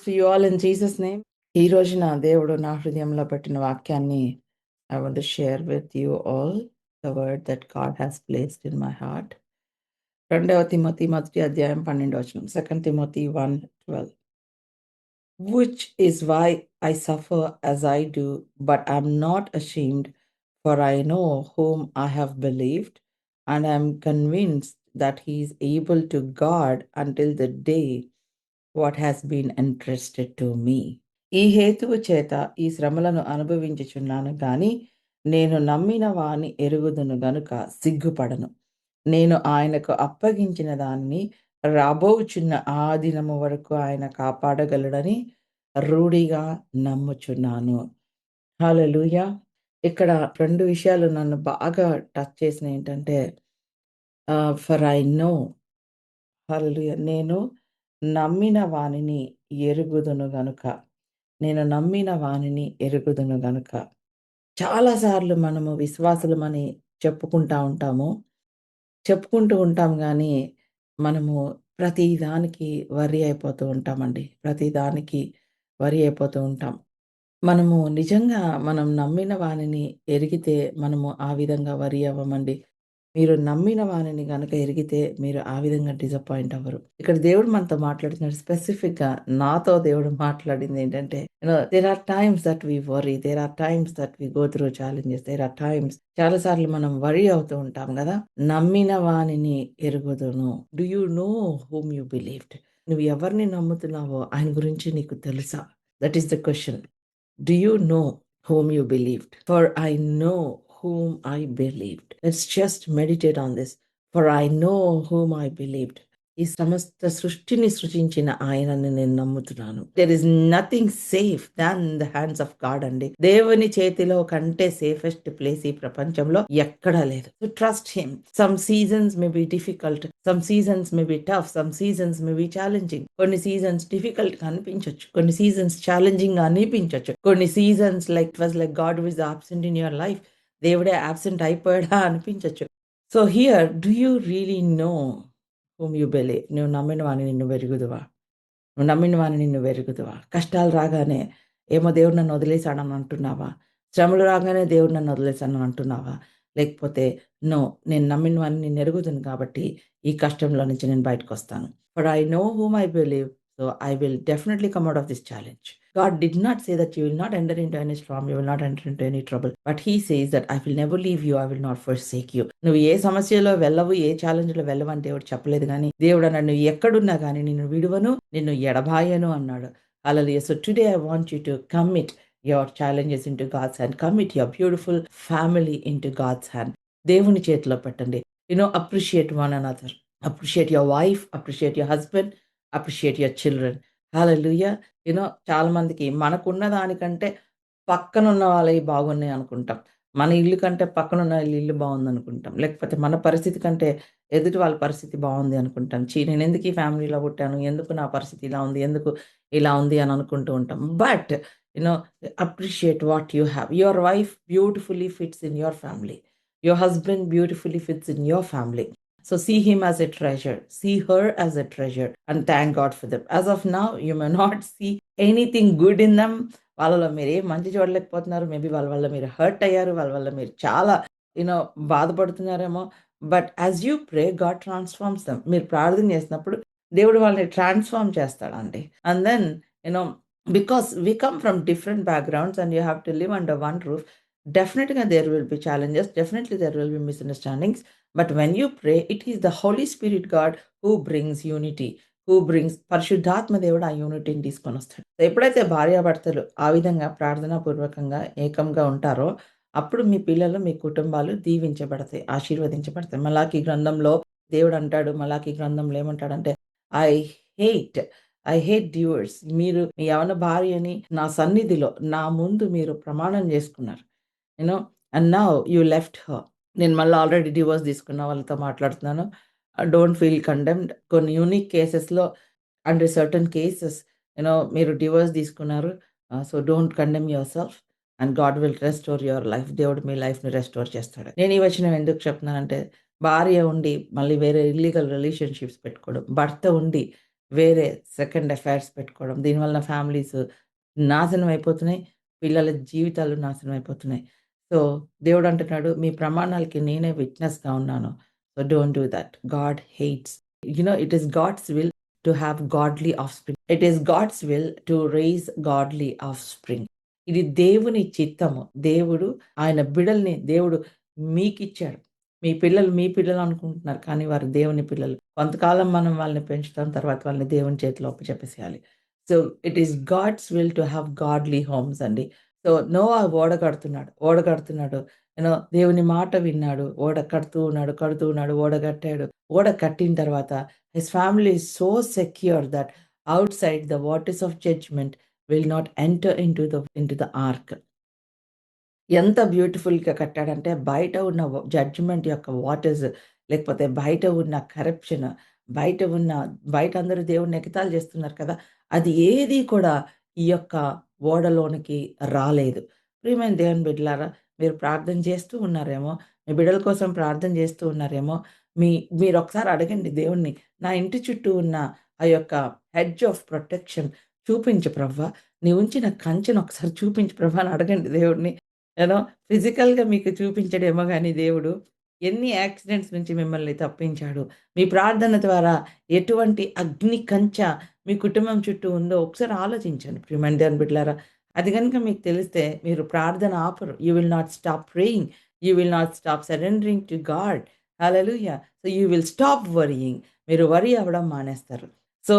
Greetings to you all in Jesus' name. ఈ రోజున దేవుడు నా హృదయంలో పెట్టిన వాక్యాన్ని I want to share with you all the word that God has placed in my heart. 2 Timothy మొదటి అధ్యాయం 12వ వచనం. 2 Timothy 1:12. Which is why I suffer as I do, but I'm not ashamed, for I know whom I have believed, and I'm convinced that he is able to guard until the day what has been entrusted to me. ఈ హేతువు చేత ఈ శ్రమలను అనుభవించుచున్నాను గాని నేను నమ్మిన వాని ఎరుగుదును గనుక సిగ్గుపడను. నేను ఆయనకు అప్పగించిన దాన్ని రాబోచున్న ఆ దినము వరకు ఆయన కాపాడగలడని రూఢిగా నమ్ముచున్నాను. హల్లెలూయా! ఇక్కడ 2 విషయాలు నన్ను బాగా టచ్ చేసినయి ఏంటంటే ఫర్ ఐ నో హల్లెలూయా! నేను నమ్మిన వానిని ఎరుగుదును గనుక. నేను నమ్మిన వానిని ఎరుగుదును గనుక. చాలా సార్లు మనము విశ్వాసులమని చెప్పుకుంటా ఉంటాము. చెప్పుకుంటూ ఉంటాం గానీ, మనము ప్రతి దానికి వర్రీ అయిపోతూ ఉంటామండి. ప్రతి దానికి వర్రీ అయిపోతూ ఉంటాం. మనము నిజంగా మనం నమ్మిన వానిని ఎరిగితే మనము ఆ విధంగా వర్రీ అవ్వమండి. మీరు నమ్మిన వానిని గనక ఎరిగితే మీరు ఆ విధంగా డిసప్పాయింట్ అవ్వరు. ఇక్కడ దేవుడు మనతో మాట్లాడుతున్నాడు. స్పెసిఫిక్‌గా నాతో దేవుడు మాట్లాడిందేంటంటే, there are times that we worry. There are times that we go through challenges. There are times చాలా సార్లు మనం వర్రీ అవుతూ ఉంటాం గదా! నమ్మిన వానిని ఎరుగుదును. Do you know whom you believed? నువ్వు ఎవరిని నమ్ముతున్నావో ఆయన గురించి నీకు తెలుసా? That is the question. Do you know whom you believed? For I know whom I believed. Let's just meditate on this. For I know whom I believed. ఈ సమస్త సృష్టిని సృజించిన ఆయనని నేను నమ్ముతున్నాను. There is nothing safe than the hands of God అండి. దేవుని చేతిలో కంటే సేఫెస్ట్ ప్లేస్ ఈ ప్రపంచంలో ఎక్కడా లేదు. So trust him. Some seasons may be difficult, some seasons may be tough, some seasons may be challenging. కొన్ని సీజన్స్ డిఫికల్ట్ గా అనిపించొచ్చు, కొన్ని సీజన్స్ ఛాలెంజింగ్ గా అనిపించొచ్చు, కొన్ని seasons like it was like God was absent in your life. దేవుడే absent అయిపోయాడా అనిపించొచ్చు. So here do you really know whom you believe? నువ్వు నమ్మిన వాడిని నిన్ను వెరుగుదువా? నువ్వు నమ్మిన వాడిని నిన్ను వెరుగుదువా? కష్టాలు రాగానే ఏమో దేవుడు నన్ను వదిలేసాడని అంటున్నావా? శ్రమలు రాగానే దేవుడు నన్ను వదిలేసాడని అంటున్నావా? లేకపోతే నో, నేను నమ్మిన వాడిని నేను ఎరుగుదును కాబట్టి ఈ కష్టంలో నుంచి నేను బయటకొస్తాను. For I know whom I believe, so I will definitely come out of this challenge. God did not say that you will not enter into any storm, you will not enter into any trouble. But he says that I will never leave you, I will not forsake you. నువ్వు ఏ సమస్యలో వెళ్ళవు, ఏ ఛాలెంజ్‌లో వెళ్ళవని దేవుడు చెప్పలేదు గానీ, దేవుడు అన్నాడు నువ్వు ఎక్కడున్నా గానీ నిన్ను విడువను, నిన్ను ఎడబాయను అన్నాడు. హల్లెలూయా! So today I want you to commit your challenges into God's hand. Commit your beautiful family into God's hand. దేవుని చేతిలో పెట్టండి. Appreciate one another. Appreciate your wife, appreciate your husband, appreciate your children. హల్లెలూయా! చాలా మందికి మనకున్న దానికంటే పక్కనున్న వాళ్ళయి బాగున్నాయి అనుకుంటాం. మన ఇల్లు కంటే పక్కనున్న వాళ్ళ ఇల్లు బావుందనుకుంటాం. లేకపోతే మన పరిస్థితి కంటే ఎదుటి వాళ్ళ పరిస్థితి బావుంది అనుకుంటాం. నేనెందుకు ఈ ఫ్యామిలీలో పుట్టాను? ఎందుకు నా పరిస్థితి ఇలా ఉంది? ఎందుకు ఇలా ఉంది అని అనుకుంటూ ఉంటాం. But you know appreciate what you have. Your wife beautifully fits in your family. Your husband beautifully fits in your family. So see him as a treasure, see her as a treasure, and thank God for them. As of now, you may not see anything good in them. వాళ్ళలో మీరేం మంచి చూడలేకపోతున్నారు. Maybe వాళ్ళ వల్ల మీరు hurt అయ్యారు. వాళ్ళ వల్ల మీరు చాలా యూనో బాధపడుతున్నారేమో. But as you pray God transforms them. మీరు ప్రార్థన చేసినప్పుడు దేవుడు వాళ్ళని ట్రాన్స్‌ఫార్మ్ చేస్తాడండి. And then you know because we come from different backgrounds and you have to live under one roof. డెఫినిట్‌గా there will be challenges. Definitely there will be misunderstandings. But when you pray it is the Holy Spirit God who brings unity. పరిశుద్ధాత్మ దేవుడు ఆ యూనిటీని తీసుకొనొస్తాడు. ఎప్పుడైతే భార్యాభర్తలు ఆ విధంగా ప్రార్థనాపూర్వకంగా ఏకంగా ఉంటారో, అప్పుడు మీ పిల్లలు, మీ కుటుంబాలు దీవించబడతాయి, ఆశీర్వదించబడతాయి. మలాకీ గ్రంథంలో దేవుడంటాడు, మలాకీ గ్రంథంలో ఏమంటాడంటే, I hate, I hate divorce. మీరు మీ యవ్వన భార్యని నా సన్నిధిలో, నా ముందు మీరు ప్రమాణం చేసుకున్నారు. You know and now you left her. నేను మళ్ళీ ఆల్రెడీ డివోర్స్ తీసుకున్న వాళ్ళతో మాట్లాడుతున్నాను. Don't feel condemned. కొన్ని యూనిక్ కేసెస్‌లో అండర్ సర్టెన్ కేసెస్ మీరు డివోర్స్ తీసుకున్నారు. So don't condemn yourself and God will restore your life. దేవుడు మీ లైఫ్‌ని రెస్టోర్ చేస్తాడు. నేను ఈ వచనం ఎందుకు చెప్తున్నానంటే, భార్య ఉండి మళ్ళీ వేరే ఇల్లీగల్ రిలేషన్‌షిప్స్ పెట్టుకోవడం, భర్త ఉండి వేరే సెకండ్ అఫైర్స్ పెట్టుకోవడం. దీనివల్ల ఫ్యామిలీస్ నాశనం అయిపోతున్నాయి. పిల్లల జీవితాలు నాశనం అయిపోతున్నాయి. సో, దేవుడు అంటున్నాడు, "మీ ప్రమాణాలకి నేనే విట్‌నెస్‌గా ఉన్నాను. So, don't do that. God hates." It is God's will to have godly offspring. It is God's will to raise godly offspring. ఇది దేవుని చిత్తము. ఆయన బిడల్ని దేవుడు మీకిచ్చాడు. మీ పిల్లలు అనుకుంటున్నారు. కానీ వారు దేవుని పిల్లలు. కొంతకాలం మనం వాళ్ళని పెంచుతాం. తర్వాత వాళ్ళని దేవుని చేతిలో అప్పచెప్పేసేయాలి. So, it is God's will to have godly homes అండి. సో, నోవా ఓడ కడుతున్నాడు. దేవుని మాట విన్నాడు. ఓడ కడుతూ ఉన్నాడు. ఓడ కట్టాడు. ఓడ కట్టిన తర్వాత his family is so secure that outside the waters of judgement will not enter into the ark. ఎంత బ్యూటిఫుల్‌గా కట్టాడంటే, బయట ఉన్న జడ్జ్‌మెంట్ యొక్క వాటర్స్, లేకపోతే బయట ఉన్న కరప్షన్, బయట ఉన్న బయట అందరూ దేవుడిని ఎగతాళి చేస్తున్నారు కదా! అది ఏది కూడా ఈ యొక్క ఓడలోనికి రాలేదు. ప్రియమైన దేవుని బిడ్డలారా, మీరు ప్రార్థన చేస్తూ ఉన్నారేమో, మీ బిడ్డల కోసం ప్రార్థన చేస్తూ ఉన్నారేమో, మీరొకసారి అడగండి దేవుణ్ణి, నా ఇంటి చుట్టూ ఉన్న ఆ యొక్క హెడ్జ్ ఆఫ్ ప్రొటెక్షన్ చూపించు ప్రవ్వా! నీ ఉంచిన కంచెను ఒకసారి చూపించు ప్రభా అని అడగండి దేవుడిని. యూనో ఫిజికల్‌గా మీకు చూపించడేమో గాని దేవుడు, ఎన్ని యాక్సిడెంట్స్ నుంచి మిమ్మల్ని తప్పించాడు. మీ ప్రార్థన ద్వారా ఎటువంటి అగ్ని కంచె మీ కుటుంబం చుట్టూ ఉందో ఒకసారి ఆలోచించండి ప్రియమైన దేవుని బిడ్డలారా. అది గనుక మీకు తెలిస్తే మీరు ప్రార్థన ఆపరు. You will not stop praying. You will not stop surrendering to God. Hallelujah! So, you will stop worrying. మీరు వరీ అవ్వడం మానేస్తారు. So,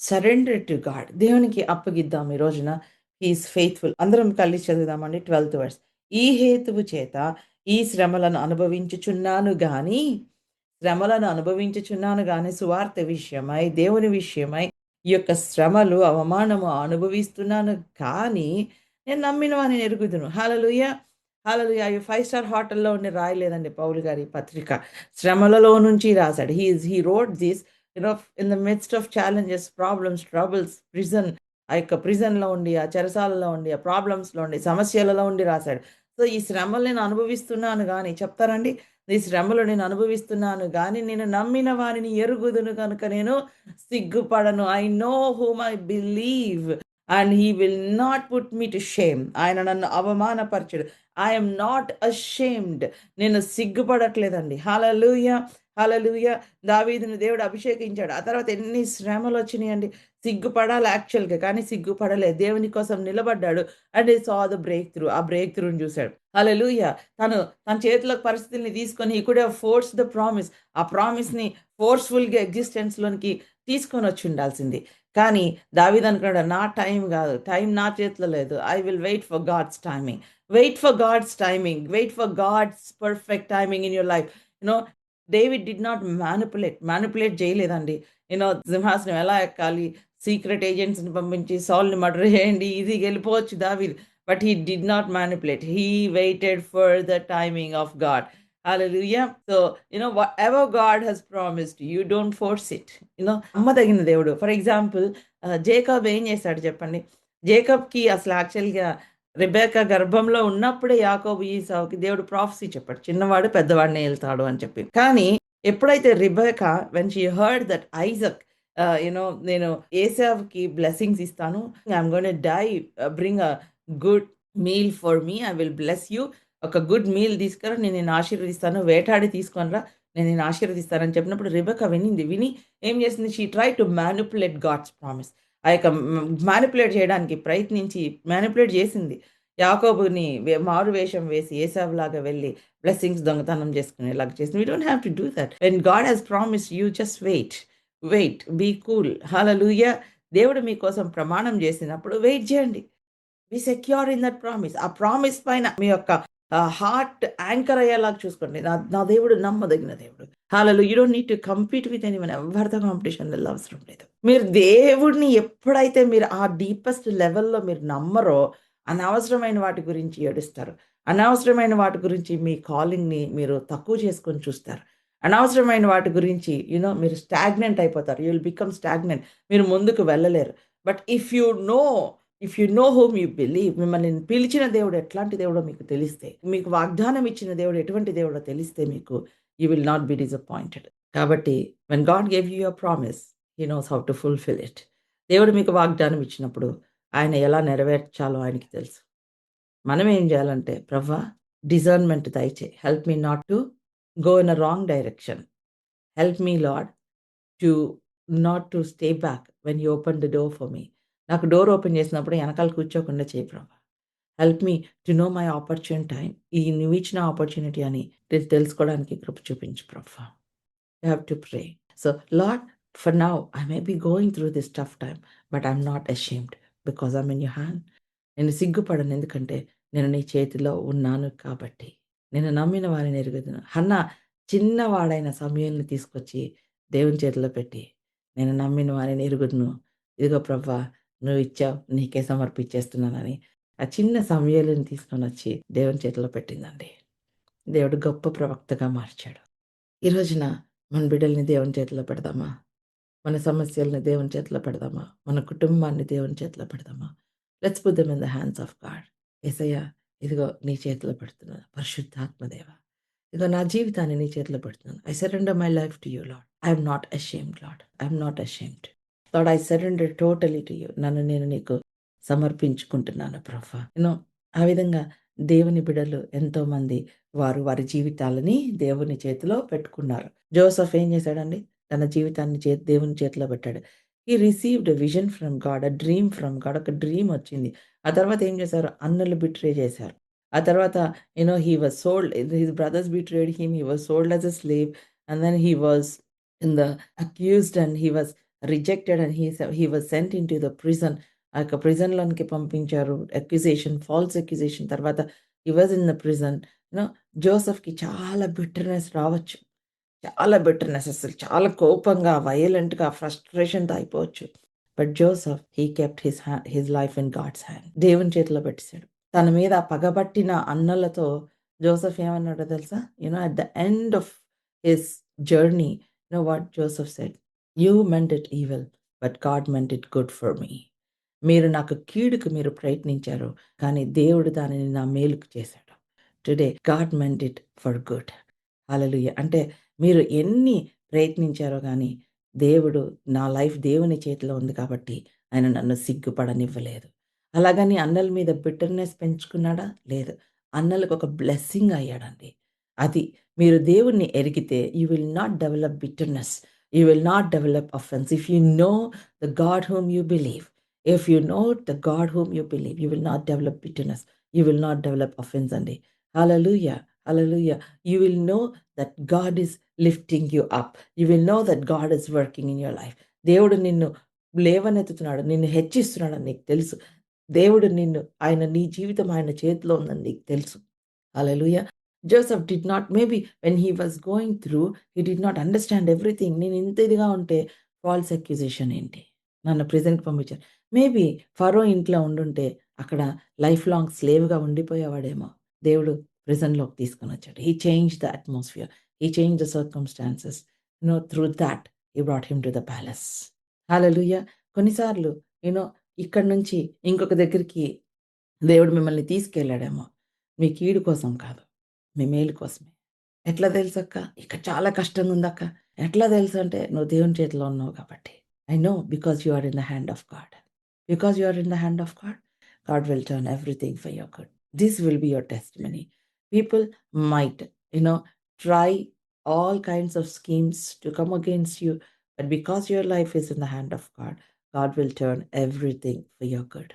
surrender to God. దేవునికి అప్పగిద్దాం ఈ రోజున. He is faithful. అందరం కలిసి చదువుదామండి 12థ్ వర్స్. ఈ హేతువు చేత ఈ శ్రమలను అనుభవించుచున్నాను గానీ, సువార్త విషయమై, దేవుని విషయమై ఈ యొక్క శ్రమలు, అవమానము అనుభవిస్తున్నాను కానీ, నేను నమ్మిన వానిని ఎరుగుదును. హల్లెలూయా! హల్లెలూయా! ఈ 5 స్టార్ హోటల్‌లో ఉండి రాయలేదండి పౌలు గారి పత్రిక. శ్రమలలో నుంచి రాసాడు. He wrote this in the midst of challenges, problems, troubles, prison, ఆ యొక్క ప్రిజన్‌లో ఉండి, ఆ చెరసాలలో ఉండి, ఆ ప్రాబ్లమ్స్‌లో ఉండి, సమస్యలలో ఉండి రాసాడు. సో, ఈ శ్రమలు నేను అనుభవిస్తున్నాను గానీ చెప్తారండి? ఈ శ్రమలు నేను అనుభవిస్తున్నాను గానీ, నేను నమ్మిన వానిని ఎరుగుదును గనుక నేను సిగ్గుపడను. I know whom I believe and he will not put me to shame. ఆయన నన్ను అవమానపరచడు. I am not ashamed. నేను సిగ్గుపడట్లేదండి. హల్లెలూయా! హల్లెలూయా! దావీదుని దేవుడు అభిషేకించాడు. ఆ తర్వాత ఎన్ని శ్రమలొచ్చినియండి. సిగ్గుపడాలి యాక్చువల్‌గా. కానీ సిగ్గుపడలేదు. దేవుని కోసం నిలబడ్డాడు. And he saw the break through. ఆ బ్రేక్ త్రూని చూసాడు. హల్లెలూయా! తన చేతిలోకి పరిస్థితుల్ని తీసుకొని హి could have forced the promise. ఆ ప్రామిస్‌ని ఫోర్స్‌ఫుల్‌గా ఎగ్జిస్టెన్స్‌లోనికి తీసుకొనొచ్చి ఉండాల్సింది. కానీ దావీదు అనుకున్నాడు, నా టైం గాదు. టైం నా చేతిలో లేదు. I will wait for God's timing. Wait for God's timing. Wait for God's perfect timing in your life. You know David did not manipulate చేయలేదండి. సింహాసనం ఎలా ఎక్కాలి, సీక్రెట్ ఏజెంట్స్‌ని పంపించి సాల్‌ని మర్డర్ చేయండి, ఈజీగా ఎళ్ళిపోవచ్చు దావీదు. But he did not manipulate. He waited for the timing of God. Hallelujah! So, whatever God has promised you don't force it. నమ్మదగిన దేవుడు. ఫర్ ఎగ్జాంపుల్ జేకబ్ ఏం చేశాడు చెప్పండి? జేకబ్‌కి అసలు యాక్చువల్‌గా రెబెకా గర్భంలో ఉన్నప్పుడే యాకోబు, ఈసావుకి దేవుడు ప్రాఫెసీ చెప్పాడు. చిన్నవాడు పెద్దవాడినే ఏలుతాడు అని చెప్పి. కానీ ఎప్పుడైతే Rebekah when she heard that Isaac నేను ఏసావుకి బ్లెస్సింగ్స్ ఇస్తాను. I'm going die, bring a good meal for me. I will bless you. ఒక గుడ్ మీల్ తీసుకురా, నేను నిన్ను ఆశీర్వదిస్తాను. వేటాడి తీసుకొని రా, నేను నిన్ను ఆశీర్వదిస్తానని చెప్పినప్పుడు రిబెకా వినింది. విని ఏం చేసింది? She try to manipulate God's promise. ఆ యొక్క మానిప్యులేట్ చేయడానికి ప్రయత్నించి మానిప్యులేట్ చేసింది. యాకోబుని మారు వేషం వేసి ఏసావులాగా వెళ్లి బ్లెస్సింగ్స్ దొంగతనం చేసుకునేలాగా చేసింది. We don't have to do that. When God has promised you just wait. Be cool. Hallelujah! దేవుడు మీకోసం ప్రమాణం చేసినప్పుడు వెయిట్ చేయండి. Be secure in that promise. ఆ ప్రామిస్ పైన మీ యొక్క హార్ట్ యాంకర్ అయ్యేలాగా చూసుకోండి. నా నా దేవుడు నమ్మదగిన దేవుడు. Hallelujah! You don't need to compete with anyone. ఎవరితో కాంపిటీషన్ అవసరం లేదు. మీరు దేవుడిని ఎప్పుడైతే మీరు ఆ డీపెస్ట్ లెవెల్‌లో మీరు నమ్మరో, అనవసరమైన వాటి గురించి ఏడుస్తారు. అనవసరమైన వాటి గురించి మీ కాలింగ్‌ని మీరు తక్కువ చేసుకొని చూస్తారు. అనవసరమైన వాటి గురించి మీరు స్టాగ్నెంట్ అయిపోతారు. You will become stagnant. మీరు ముందుకు వెళ్ళలేరు. But if you no whom you believe, మిమ్మల్ని పిలిచిన దేవుడు ఎట్లాంటి దేవుడో మీకు తెలిస్తే, మీకు వాగ్దానం ఇచ్చిన దేవుడు ఎటువంటి దేవుడో తెలిస్తే మీకు, you will not be disappointed. కాబట్టి when God gave you your promise, he knows how to fulfil it. దేవుడు మీకు వాగ్దానం ఇచ్చినప్పుడు ఆయన ఎలా నెరవేర్చాలో ఆయనకి తెలుసు. మనం ఏం జేయాలంటే, "ప్రభువా డిజర్న్‌మెంట్ దయచేయి. Help me not to go in a wrong direction. Help me Lord to not to stay back when you open the door for me." నాకు డోర్ ఓపెన్ చేసినప్పుడు ఎనకాల కూర్చోకుండా చేయి ప్రభా. Help me to know my opportune time. ఈ నువ్విచ్చిన opportunity అని తెలుసుకోవడానికి కృప చూపించు ప్రభా. You have to pray. So, Lord, for now, I may be going through this tough time, but I'm not ashamed because I'm in your hand. నేను సిగ్గుపడను ఎందుకంటే నేను నీ చేతిలో ఉన్నాను కాబట్టి. నేను నమ్మిన వారిని ఎరుగుదును. హన్నా చిన్నవాడైన సమూయేలుని తీసుకొచ్చి దేవుని చేతిలో పెట్టి, నేను నమ్మిన వారిని ఎరుగుదును. ఇదిగో ప్రభా! నువ్విచ్చావు నీకే సమర్పించేస్తున్నానని ఆ చిన్న సమూయేలుని తీసుకొనొచ్చి దేవుని చేతిలో పెట్టిందండి. దేవుడు గొప్ప ప్రవక్తగా మార్చాడు. ఈ రోజున మన బిడ్డల్ని దేవుని చేతిలో పెడదామా? మన సమస్యల్ని దేవుని చేతిలో పెడదామా? మన కుటుంబాన్ని దేవుని చేతిలో పెడదామా? Let's put them in the hands of God. Yesayya ఇదిగో నీ చేతిలో పెడుతున్నాను. పరిశుద్ధాత్మ దేవ, ఇదిగో నా జీవితాన్ని నీ చేతిలో పెడుతున్నాను. I surrender my life to you lord. I am not ashamed lord. I am not ashamed. Lord I surrender totally to you. నన్ను నేను నీకు సమర్పించుకుంటున్నాను ప్రభా. ఆ విధంగా దేవుని బిడ్డలు ఎంతోమంది వారి జీవితాలని దేవుని చేతిలో పెట్టుకున్నారు. జోసెఫ్ ఏం చేశాడండి? తన జీవితాన్ని దేవుని చేతిలో పెట్టాడు. He received a vision from God, a dream from God. ఒక డ్రీమ్ వచ్చింది. ఆ తర్వాత ఏం చేశారు? అన్నలు బిట్రే చేశారు. ఆ తర్వాత he was sold. His brothers betrayed him. He was sold as a slave and then he was in the accused and he was rejected and he was sent into the prison. ఆ యొక్క ప్రిజన్‌లోనికి పంపించారు. Accusation, false accusation తర్వాత he was in the prison. జోసెఫ్‌కి చాలా bitterness రావచ్చు. చాలా bitterness అసలు చాలా కోపంగా, వయలెంట్‌గా, ఫ్రస్ట్రేషన్‌తో అయిపోవచ్చు. But Joseph kept his life in God's hand. దేవుని చేతిలో పెట్టేసాడు. తన మీద పగబట్టిన అన్నలతో జోసెఫ్ ఏమన్నాడో తెలుసా? At the end of his journey what Joseph said? "You meant it evil, but God meant it good for me." మీరు నాకు కీడుకు మీరు ప్రయత్నించారు. కానీ దేవుడు దానిని నా మేలుకు చేశాడు. Today God meant it for good. Hallelujah! అంటే మీరు ఎన్ని ప్రయత్నించారో గానీ, దేవుడు నా లైఫ్ దేవుని చేతిలో ఉంది కాబట్టి, ఆయన నన్ను సిగ్గుపడనివ్వలేదు. అలాగని అన్నల మీద బిట్టర్‌నెస్ పెంచుకున్నాడా? లేదు. అన్నలకు ఒక బ్లెస్సింగ్ అయ్యాడండి. అది మీరు దేవుణ్ణి ఎరిగితే you will not develop bitterness. You will not develop offence. If you know the God whom you believe. If you know the God whom you believe, you will not develop bitterness. You will not develop offense అండి. Hallelujah. Hallelujah. You will know that God is lifting you up. You will know that God is working in your life. దేవుడు నిన్ను లేవనెత్తుతున్నాడు. నిన్ను హెచ్చిస్తున్నాడని నీకు తెలుసు. దేవుడు ఆయన నీ జీవితం ఆయన చేతిలో ఉందని నీకు తెలుసు. Hallelujah. Joseph did not, maybe when he was going through, he did not understand everything. నేను ఇంత ఇదిగా ఉంటే ఫాల్స్ అక్యూజేషన్ ఏంటి? నన్ను ప్రిజన్‌కి పంపించారు. మేబీ ఫరో ఇంట్లో ఉండుంటే అక్కడ లైఫ్ లాంగ్ స్లేవ్‌గా ఉండిపోయేవాడేమో. దేవుడు ప్రిజన్‌లోకి తీసుకొనొచ్చాడు. He changed the atmosphere. He changed the circumstances. Through thought he brought him to the palace. Hallelujah! కొన్నిసార్లు యూ నో ఇక్కడి నుంచి ఇంకొక దగ్గరికి దేవుడు మిమ్మల్ని తీసుకెళ్ళాడేమో. మీ కీడు కోసం కాదు. మీ మేలు కోసమే. ఎట్లా తెలుసక్క? ఇక్కడ చాలా కష్టంగుందక్క. ఎట్లా తెలుసంటే నువ్వు దేవుని చేతిలో ఉన్నావు కాబట్టి. I know because you are in the hand of God. Because you are in the hand of God, God will turn everything for your good. This will be your testimony. People might you know try all kinds of schemes to come against you, but because your life is in the hand of God, God will turn everything for your good.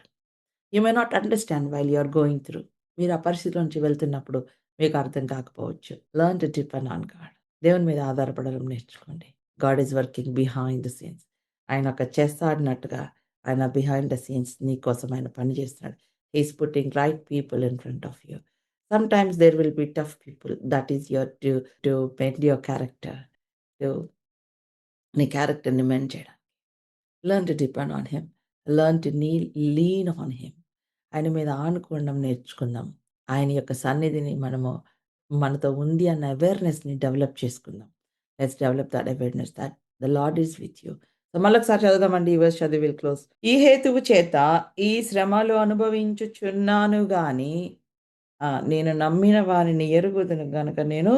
You may not understand while you are going through. మీరు ఆ పరిస్థితిలో నుంచి వెళ్తున్నప్పుడు మీకు అర్థం కాకపోవచ్చు. Learn to depend on God. దేవుని మీద ఆధారపడడం నేర్చుకోండి. God is working behind the scenes. ఆయన ఒక చెస్ ఆడినట్టుగా ఆయన బిహైండ్ ద సీన్స్ నీ కోసం ఆయన పని చేస్తున్నాడు. He is putting right people in front of you. Sometimes there will be tough people. That is your to mend your character. To నీ క్యారెక్టర్‌ని మెండ్ చేయడానికి. Learn to depend on him. Learn to lean on him. ఆయన మీద ఆనుకోవడం నేర్చుకుందాం. ఆయన యొక్క సన్నిధిని మనతో ఉంది అన్న అవేర్‌నెస్‌ని డెవలప్ చేసుకుందాం. Let's develop that awareness that the lord is with you. So, మళ్ళొకసారి చదువుదామండి. ఈ వర్స్ చదివి విల్ క్లోజ్. ఈ హేతువు చేత ఈ శ్రమలు అనుభవించుచున్నాను గాని, నేను నమ్మిన వారిని ఎరుగుదును గనుక నేను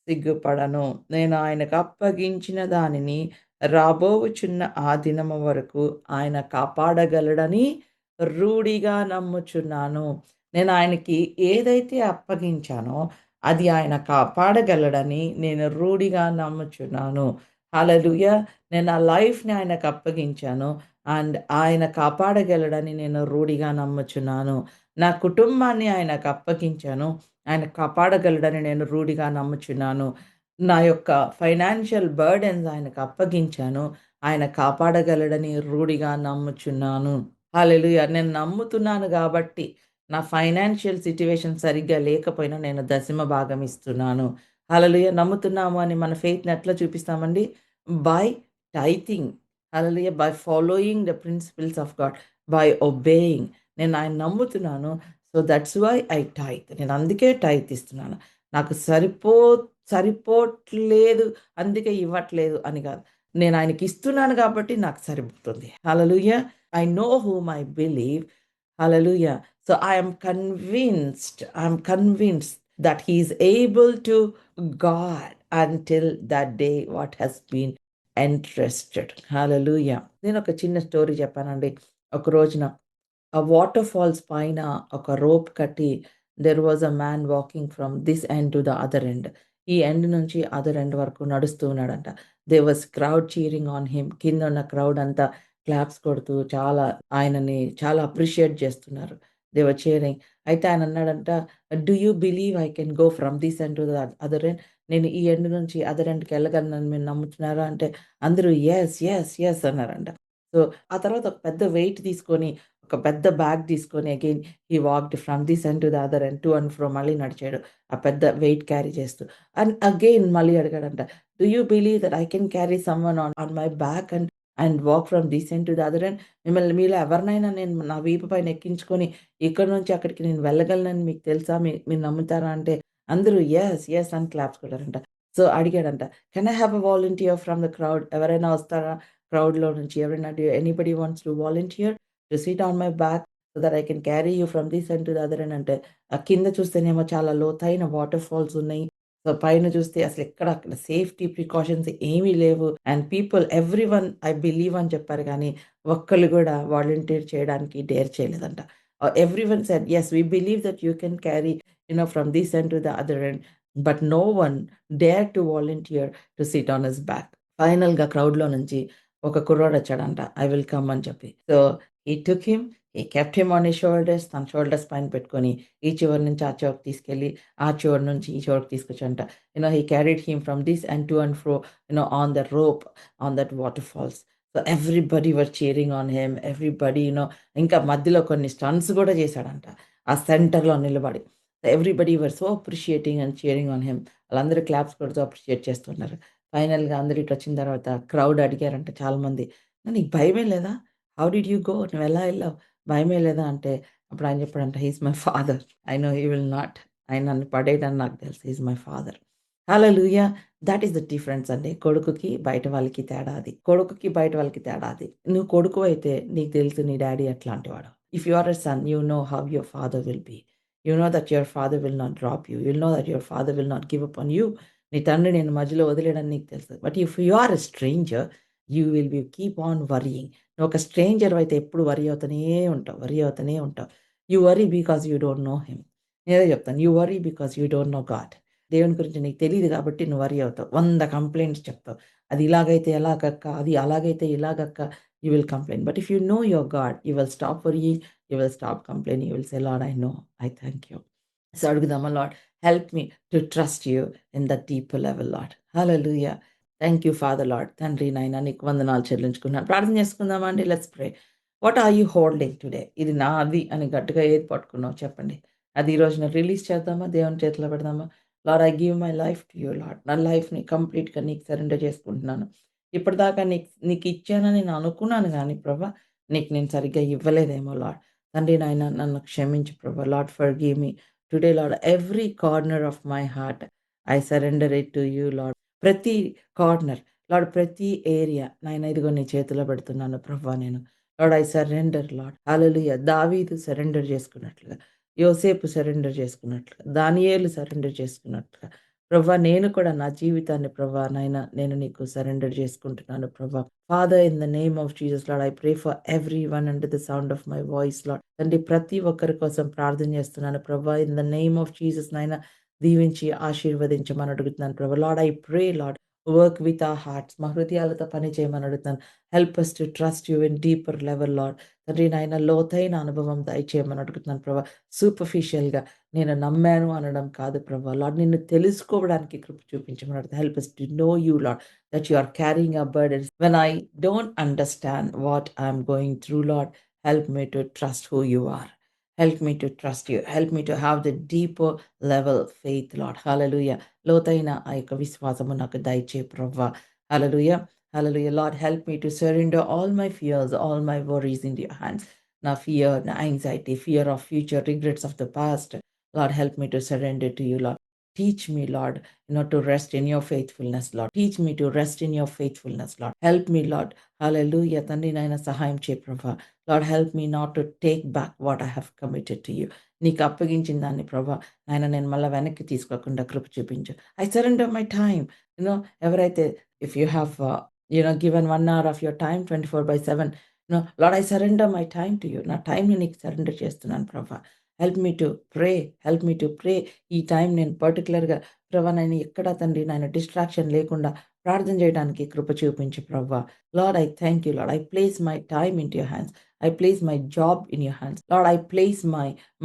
సిగ్గుపడను. నేను ఆయనకు అప్పగించిన దానిని రాబోవుచున్న ఆ దినము వరకు ఆయన కాపాడగలడని రూఢిగా నమ్ముచున్నాను. నేను ఆయనకి ఏదైతే అప్పగించానో అది ఆయన కాపాడగలడని నేను రూఢిగా నమ్ముచున్నాను. హల్లెలూయా! నేను నా లైఫ్‌ని ఆయనకు అప్పగించాను. అండ్ ఆయన కాపాడగలడని నేను రూఢిగా నమ్ముచున్నాను. నా కుటుంబాన్ని ఆయనకు అప్పగించాను. ఆయన కాపాడగలడని నేను రూఢిగా నమ్ముచున్నాను. నా యొక్క ఫైనాన్షియల్ బర్డెన్స్ ఆయనకు అప్పగించాను. ఆయన కాపాడగలడని రూఢిగా నమ్ముచున్నాను. హల్లెలూయా! నేను నమ్ముతున్నాను గాబట్టి, నా ఫైనాన్షియల్ సిట్యుయేషన్ సరిగ్గా లేకపోయినా నేను దశమ భాగం ఇస్తున్నాను. హల్లెలూయా! నమ్ముతున్నాము అని మన ఫెయిత్‌ని ఎట్లా చూపిస్తామండి? By tithing. Hallelujah! By following the principles of God. By obeying. నేను ఆయన నమ్ముతున్నాను. So, that's why I tithe. నేను అందుకే టైత్ ఇస్తున్నాను. నాకు సరిపోట్లేదు, అందుకే ఇవ్వట్లేదు అని గాదు. నేను ఆయనకిస్తున్నాను గాబట్టి నాకు సరిపోతుంది. హల్లెలూయా! I know whom I believe. Hallelujah. So I am convinced that He is able to guard until that day what has been entrusted. Hallelujah. నేను ఒక చిన్న స్టోరీ చెప్పానండి. ఒక రోజున ఆ వాటర్ ఫాల్స్ పైన ఒక రోప్ కట్టి there was a man walking from this end to the other end. ఈ ఎండ్ నుంచి అదర్ ఎండ్ వరకు నడుస్తూ ఉన్నాడంట. There was crowd cheering on him. కింద ఉన్న క్రౌడ్ అంతా క్లాప్స్ కొడుతూ ఆయనని చాలా అప్రిషియేట్ చేస్తున్నారు. They were cheering. అయితే ఆయన అన్నాడంట, "do you believe I can go from this end to the other end?" నేను ఈ ఎండ్ నుంచి అదర్ ఎండ్‌కి వెళ్ళగలనని మీరు నమ్ముతున్నారా? అంటే అందరూ యెస్, యెస్, యెస్ అన్నారంట. సో, ఆ తర్వాత ఒక పెద్ద వెయిట్ తీసుకొని, ఒక పెద్ద బ్యాగ్ తీసుకొని again he walked from this end to the other end to and fro మళ్ళీ నడిచాడు. ఆ పెద్ద వెయిట్ క్యారీ చేస్తూ. అండ్ అగైన్ మళ్ళీ అడిగాడంట, "do you believe that I can carry someone on my back and walk from this end to the other end?" మీలో ఎవరినైనా నేను నా వీపు పైన ఎక్కించుకొని ఇక్కడి నుంచి అక్కడికి నేను వెళ్ళగలనని మీకు తెలుసా? మీరు నమ్ముతారా? అంటే అందరూ యెస్, యెస్ అని క్లాప్స్ కొట్టారంట. సో, అడిగాడంట, "can I have a volunteer from the crowd?" ఎవరైనా వస్తారా క్రౌడ్‌లో నుంచి? ఎవరైనా anybody wants to volunteer to sit on my back so that I can carry you from this end to the other end అంటే, కింద చూస్తేనేమో చాలా లోతైన వాటర్ ఫాల్స్ ఉన్నాయి. సో, పైన చూస్తే అక్కడ సేఫ్టీ ప్రికాషన్స్ ఏమీ లేవు. అండ్ ఎవ్రీవన్ ఐ బిలీవ్ అని చెప్పారు గానీ, ఒక్కళ్ళు గూడా వాలంటీర్ చేయడానికి డేర్ చేయలేదంట. Everyone said, "yes, we believe that you can carry from this end to the other end." But no one dare to volunteer to sit on his back. ఫైనల్‌గా క్రౌడ్‌లో నుంచి ఒక కుర్రోడొచ్చాడంట. ఐ విల్ కమ్ అని చెప్పి. So, he took him, he kept him on his shoulders. తన shoulders పైన పెట్టుకొని, ఈ చివరి నుంచి ఆ చివరికి తీసుకెళ్ళి, ఆ చివరి నుంచి ఈ చివరికి తీసుకొచ్చంట. He carried him from this end to and fro on the rope on that water falls. So, everybody were cheering on him. Everybody ఇంకా మధ్యలో కొన్ని స్టంట్స్ గూడా చేశాడంట. ఆ సెంటర్‌లో నిలబడి. Everybody were so appreciating and cheering on him. వాళ్ళందరూ claps కొడుతూ అప్రిషియేట్ చేస్తున్నారు. ఫైనల్‌గా అందరూ ఇటొచ్చిన తర్వాత క్రౌడ్ అడిగారంట చాలామంది, "నీకు భయమే లేదా? How did you go? నువ్వెలా ఎళ్ళావు? భయమే లేదా?" అంటే అప్పుడు ఆయన చెప్పాడంట, "he is my father. I no he will not. ఆయన నన్ను పడేయడని నాకు తెలుసు. He is my father." Hallelujah! That is the difference అండి. కొడుకుకి, బయట వాళ్ళకి తేడా అది. కొడుకుకి, బయట వాళ్ళకి తేడా అది. నువ్వు కొడుకువైతే నీకు తెలుసు నీ డ్యాడీ ఎట్లాంటివాడో. If you are a son, you know how your father will be. You know that your father will not drop you. You know that your father will not give up on you. నీ తండ్రి నిన్ను మధ్యలో వదిలేయడని నీకు తెలుసు. But if you are a stranger, you will be keep on worrying. నువ్వొక స్ట్రేంజర్‌వయితే ఎప్పుడు వర్రీ అవుతూనే ఉంటావు. వర్రీ అవుతూనే ఉంటావు. You worry because you don't know him. నేనే చెప్తాను. You worry because you don't know God. దేవుని గురించి నీకు తెలీదు కాబట్టి నువ్వు వర్రీ అవుతావు. 100 కంప్లెయింట్స్ చెప్తావు. అది ఇలాగైతే ఎలాగక్క, అది అలాగైతే ఇలాగక్క, you will complain. But if you know your God, you will stop worrying, you will stop complaining, you will say, "lord, I know. I thank you." So, అడుగుదామా, lord help me to trust you in the deeper level lord. Hallelujah! Thank you father lord. తండ్రి నాయన నీకు వందనాలు చెల్లించుకున్నాను. ప్రార్థన చేసుకుందామా అండి? Let's pray. What are you holding today? ఇది నాది అని గట్టిగా ఏది పట్టుకున్నావో చెప్పండి. అది ఈ రోజున రిలీజ్ చేద్దామా? దేవుని చేతిలో పెడదామా? Lord, I give my life to you lord. నా లైఫ్‌ని కంప్లీట్‌గా నీకు సరెండర్ చేసుకుంటున్నాను. ఇప్పటిదాకా నీకిచ్చానని నేను అనుకున్నాను గానీ ప్రభా, నీకు నేను సరిగ్గా ఇవ్వలేదేమో లార్డ్. తండ్రి నాయన నన్ను క్షమించు ప్రభా. Lord forgive me. Today lord every corner of my heart I surrender it to you lord. ప్రతి కార్నర్ లార్డ్, ప్రతి ఏరియా నాయన ఇదిగో నీ చేతిలో పెడుతున్నాను ప్రభా నేను. Lord, I surrender lord. Hallelujah! దావీదు సరెండర్ చేసుకున్నట్లుగా, యోసేపు సరెండర్ చేసుకున్నట్లుగా, దానియేలు సరెండర్ చేసుకున్నట్లుగా ప్రభా నేను కూడా నా జీవితాన్ని ప్రభా నాయన నేను నీకు సరెండర్ చేసుకుంటున్నాను ప్రభా. Father in the name of Jesus Lord I pray for everyone under the sound of my voice Lord. తండ్రి ప్రతి ఒక్కరి కోసం ప్రార్థన చేస్తున్నాను ప్రభా. In the name of Jesus నాయన దీవించి ఆశీర్వదించమని అడుగుతున్నాను ప్రభా. Lord I pray Lord work with our hearts. మా హృదయాలతో పని చేయమని అడుగుతున్నాను. Help us to trust you in deeper level Lord. తండ్రి నాయన లోతైన అనుభవం దయచేయమని అడుగుతున్నాను ప్రభా. సూపర్ఫిషియల్‌గా నేను నమ్మాను అనడం కాదు ప్రభా. లార్డ్ నిన్ను తెలుసుకోవడానికి కృప చూపించమని అడుగుతున్నాను. Help us to know you Lord that you are carrying our burdens. When I don't understand what I'm going through, Lord, help me to trust who you are. Help me to trust you. Help me to have the deeper level faith, Lord. Hallelujah. లోతైన ఆ యొక్క విశ్వాసము నాకు దయచే ప్రభా. Hallelujah. Hallelujah. Lord, help me to surrender all my fears, all my worries into your hands. Na fear, na anxiety, fear of future, regrets of the past. Lord, help me to surrender to you, Lord. Teach me, Lord, to rest in your faithfulness, Lord. Teach me to rest in your faithfulness, Lord. Help me, Lord. Hallelujah. Tandi naina sahayam che Prabha. Lord, help me not to take back what I have committed to you. నీకు అప్పగించిన దాన్ని ప్రభా నాయన నేను మళ్ళీ వెనక్కి తీసుకోకుండా కృప చూపించు. I surrender my time. ఎవరైతే if you have given 1 hour of your time 24/7, Lord, I surrender my time to you. నా టైంని నీకు సరెండర్ చేస్తున్నాను ప్రభా. Help me to pray. Help me to pray. ఈ టైం నేను పర్టిక్యులర్‌గా ప్రభా నేను ఎక్కడ తండ్రి నాయన డిస్ట్రాక్షన్ లేకుండా ప్రార్థన చేయడానికి కృప చూపించు ప్రభా. Lord I thank you lord. I place my time into your hands. I place my job in your hands. Lord, I place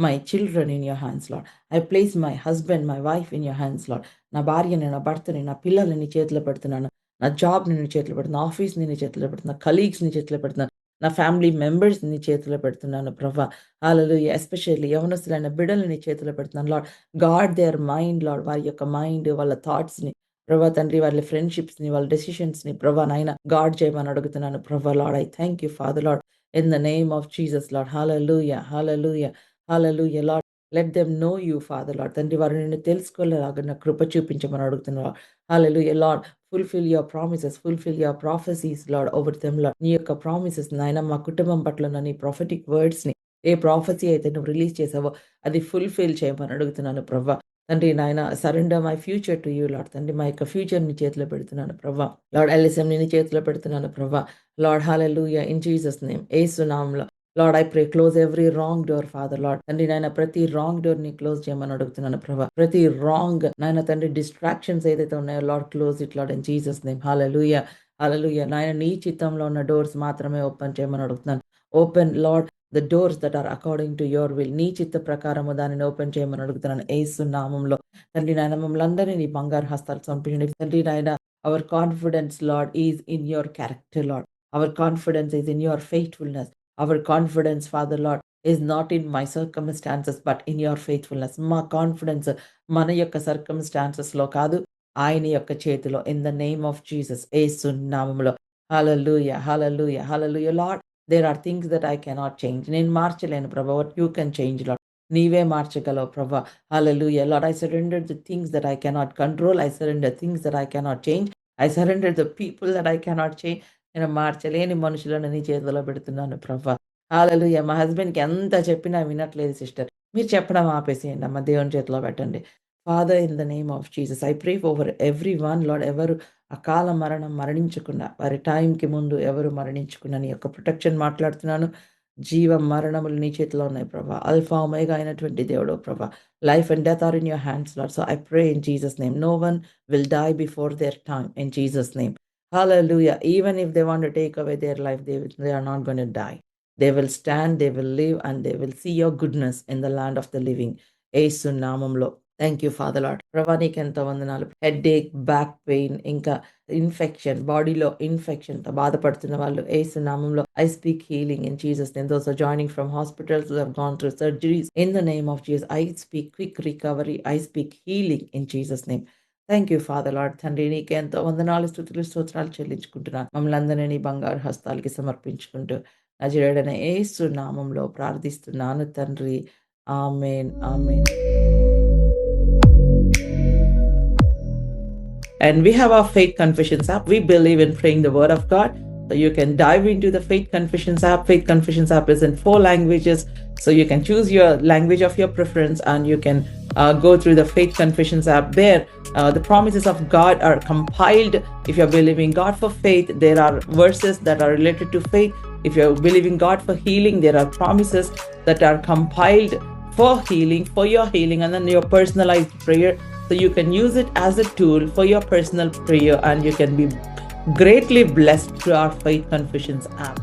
my children in your hands, Lord. I place my husband, my wife in your hands, Lord. నా భార్యని, నా భర్తని, నా పిల్లల్ని నీ చేతిలో పెడుతున్నాను. నా జాబ్‌ని నీ చేతిలో పెడుతున్నాను. ఆఫీస్‌ని నీ చేతిలో పెడుతున్నాను. కలీగ్స్‌ని చేతిలో పెడుతున్నాను. నా ఫ్యామిలీ మెంబర్స్‌ని నీ చేతిలో పెడుతున్నాను ప్రభా. హల్లెలూయా. ఎస్పెషల్లీ యవనస్తులైన బిడ్డల్ని నీ చేతిలో పెడుతున్నాను. Lord guard their mind Lord. వారి యొక్క మైండ్, వాళ్ళ థాట్స్‌ని ప్రభా తండ్రి వాళ్ళ ఫ్రెండ్‌షిప్స్‌ని, వాళ్ళ డెసిషన్స్‌ని ప్రభా నాయన గార్డ్ చేయమని అడుగుతున్నాను ప్రభా. Lord I thank you father lord. In the name of Jesus, Lord. Hallelujah. Hallelujah. Hallelujah. Lord, let them know you, Father, Lord. తండ్రి వారు నిన్ను తెలుసుకోలేలాగా నా కృప చూపించమని అడుగుతున్నా. Hallelujah. Lord, fulfill your promises, fulfill your prophecies, Lord, over them, Lord. నీ యొక్క promises నాయన మా కుటుంబం పట్ల నీ prophetic wordsని ఏ ప్రాఫెసీ అయితే నువ్వు రిలీజ్ చేసావో అది ఫుల్ఫిల్ చేయమని అడుగుతున్నాను ప్రభా. తండ్రి నాయన surrender my future to you lord. తండ్రి మా యొక్క ఫ్యూచర్ నీ చేతిలో పెడుతున్నాను ప్రభా. లార్డ్ ఎల్ఎస్ఎం నీ చేతిలో పెడుతున్నాను ప్రభా. Lord, hallelujah, in Jesus' name. యేసు నామములో Lord, I pray, close every wrong door, Father, Lord. తండ్రి నాయన ప్రతి రాంగ్ డోర్ ని క్లోజ్ చేయమని అడుగుతున్నాను ప్రభా. ప్రతి రాంగ్ నాయన తండ్రి డిస్ట్రాక్షన్స్ ఏదైతే ఉన్నాయో lord close it lord in Jesus name. Hallelujah. Hallelujah. నాయన నీ చిత్తంలో ఉన్న డోర్స్ మాత్రమే ఓపెన్ చేయమని అడుగుతున్నాను. Open lord the doors that are according to your will. నీ చిత్త ప్రకారము దానిని ఓపెన్ చేయమని అడుగుతున్నాను యేసు నామములో. తండ్రి నాయన మమ్మల్ని అందరినీ నీ బంగారు హస్తాలు సమర్పించండి. తండ్రి నాయన our confidence, Lord, is in your character, Lord. Our confidence is in your faithfulness. Our confidence, Father Lord, is not in my circumstances, but in your faithfulness. మా కాన్ఫిడెన్స్ మన యొక్క సర్కమ్స్టాన్సెస్లో కాదు, ఆయన యొక్క చేతిలో. In the name of Jesus యేసు నామములో. Hallelujah. Hallelujah. Hallelujah. Lord, there are things that I cannot change. నేను మార్చలేను ప్రభా. What you can change lord. నీవే మార్చగలవు ప్రభా. Hallelujah. Lord, I surrender the things that I cannot control. I surrender things that I cannot change. I surrender the people that I cannot change. నేను మార్చలేని మనుషులను నీ చేతిలో పెడుతున్నాను ప్రభా. హల్లెలూయా. మా హస్బెండ్‌కి ఎంత చెప్పినా వినట్లేదు సిస్టర్. మీరు చెప్పడం ఆపేసేయండి అమ్మ. దేవుని చేతిలో పెట్టండి. Father, in the name of Jesus I pray over everyone lord. ఎవరు అకాల మరణం మరణించకుండా, వారి టైంకి ముందు ఎవరు మరణించకుండా నీ యొక్క ప్రొటెక్షన్ మాట్లాడుతున్నాను. జీవ మరణములు నీ చేతిలో ఉన్నాయి ప్రభా. అల్ఫా ఒమేగా అయినటువంటి దేవుడు ప్రభా. Life and death are in your hands Lord. So I pray in Jesus name. No one will die before their time in Jesus name. Hallelujah. Even if they want to take away their life, they are not going to die. They will stand, they will live, and they will see your goodness in the land of the living. Yesu నామములో. Thank you father lord. ప్రభా నీకెంతో వందనాలు. Headache, back pain, ఇంకా infection, బాడీలో ఇన్ఫెక్షన్‌తో బాధపడుతున్న వాళ్ళు యేసు నామంలో I speak healing in Jesus name. Those are joining from hospitals, who have gone through surgeries, in the name of Jesus I speak quick recovery. I speak healing in Jesus name. Thank you father lord. తండ్రి నీకు ఎంతో వందనాలు, స్తుతులు, స్తోత్రాలు చెల్లించుకుంటున్నాను. మమ్మల్ని అందరినీ నీ బంగారు హస్తాలకి సమర్పించుకుంటూ నజరేయుడైన యేసు నామంలో ప్రార్థిస్తున్నాను తండ్రి. ఆమేన్. ఆమేన్. And we have our faith confessions app. We believe in praying the word of God. So you can dive into the Faith Confessions app. Faith Confessions app is in 4 languages. So you can choose your language of your preference, and you can go through the Faith Confessions app. There, the promises of God are compiled. If you're believing God for faith, there are verses that are related to faith. If you're believing God for healing, there are promises that are compiled for healing, for your healing, and then your personalized prayer. So you can use it as a tool for your personal prayer, and you can be greatly blessed through our Faith Confessions app.